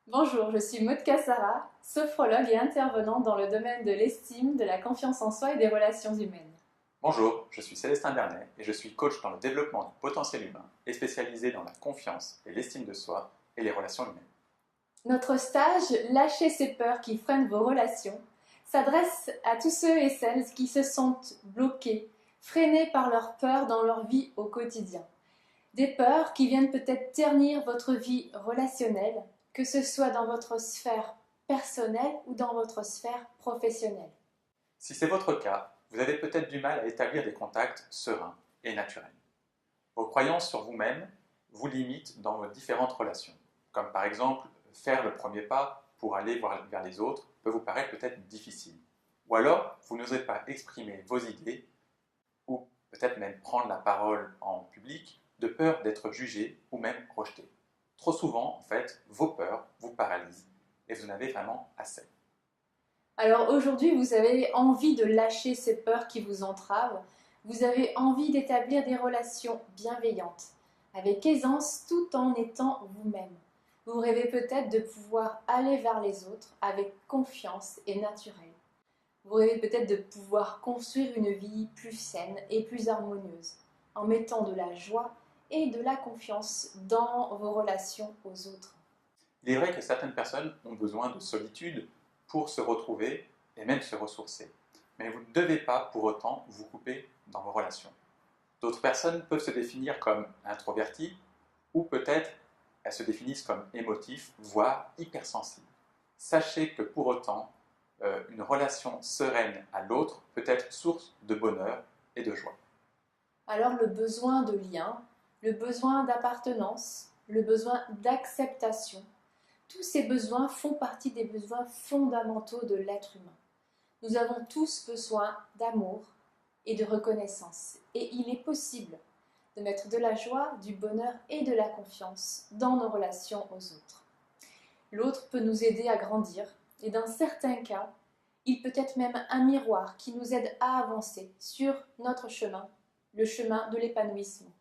Bonjour, je suis Maud Kassara, sophrologue et intervenante dans le domaine de l'estime, de la confiance en soi et des relations humaines. Bonjour, je suis Célestin Bernet et je suis coach dans le développement du potentiel humain et spécialisé dans la confiance et l'estime de soi et les relations humaines. Notre stage Lâcher ces peurs qui freinent vos relations s'adresse à tous ceux et celles qui se sentent bloqués, freinés par leurs peurs dans leur vie au quotidien. Des peurs qui viennent peut-être ternir votre vie relationnelle, que ce soit dans votre sphère personnelle ou dans votre sphère professionnelle. Si c'est votre cas, vous avez peut-être du mal à établir des contacts sereins et naturels. Vos croyances sur vous-même vous limitent dans vos différentes relations, comme par exemple faire le premier pas pour aller vers les autres peut vous paraître peut-être difficile. Ou alors, vous n'osez pas exprimer vos idées ou peut-être même prendre la parole en public de peur d'être jugé ou même rejeté. Trop souvent, en fait, vos peurs vous paralysent et vous en avez vraiment assez. Alors aujourd'hui, vous avez envie de lâcher ces peurs qui vous entravent, vous avez envie d'établir des relations bienveillantes, avec aisance tout en étant vous-même. Vous rêvez peut-être de pouvoir aller vers les autres avec confiance et naturel. Vous rêvez peut-être de pouvoir construire une vie plus saine et plus harmonieuse, en mettant de la joie et de la confiance dans vos relations aux autres. Il est vrai que certaines personnes ont besoin de solitude pour se retrouver et même se ressourcer. Mais vous ne devez pas pour autant vous couper dans vos relations. D'autres personnes peuvent se définir comme introverties ou peut-être elles se définissent comme émotifs, voire hypersensibles. Sachez que pour autant, une relation sereine à l'autre peut être source de bonheur et de joie. Alors le besoin de lien, le besoin d'appartenance, le besoin d'acceptation, tous ces besoins font partie des besoins fondamentaux de l'être humain. Nous avons tous besoin d'amour et de reconnaissance. Et il est possible de mettre de la joie, du bonheur et de la confiance dans nos relations aux autres. L'autre peut nous aider à grandir et dans certains cas, il peut être même un miroir qui nous aide à avancer sur notre chemin, le chemin de l'épanouissement.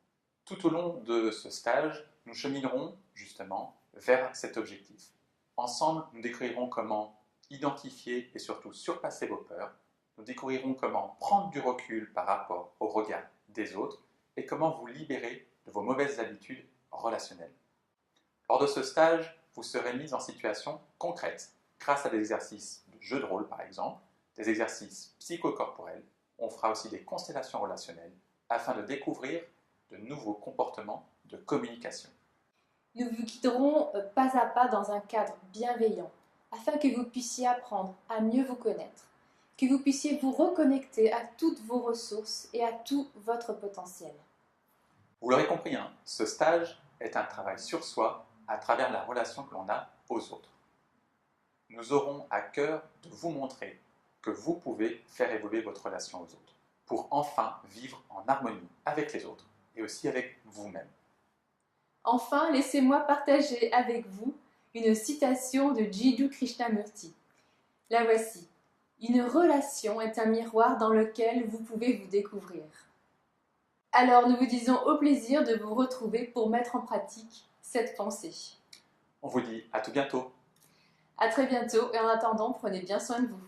Tout au long de ce stage, nous cheminerons justement vers cet objectif. Ensemble, nous découvrirons comment identifier et surtout surpasser vos peurs. Nous découvrirons comment prendre du recul par rapport au regard des autres et comment vous libérer de vos mauvaises habitudes relationnelles. Lors de ce stage, vous serez mis en situation concrète grâce à des exercices de jeu de rôle par exemple, des exercices psychocorporels. On fera aussi des constellations relationnelles afin de découvrir de nouveaux comportements de communication. Nous vous guiderons pas à pas dans un cadre bienveillant, afin que vous puissiez apprendre à mieux vous connaître, que vous puissiez vous reconnecter à toutes vos ressources et à tout votre potentiel. Vous l'aurez compris, ce stage est un travail sur soi à travers la relation que l'on a aux autres. Nous aurons à cœur de vous montrer que vous pouvez faire évoluer votre relation aux autres pour enfin vivre en harmonie avec les autres et aussi avec vous-même. Enfin, laissez-moi partager avec vous une citation de Jiddu Krishnamurti. La voici. Une relation est un miroir dans lequel vous pouvez vous découvrir. Alors nous vous disons au plaisir de vous retrouver pour mettre en pratique cette pensée. On vous dit à tout bientôt. À très bientôt et en attendant, prenez bien soin de vous.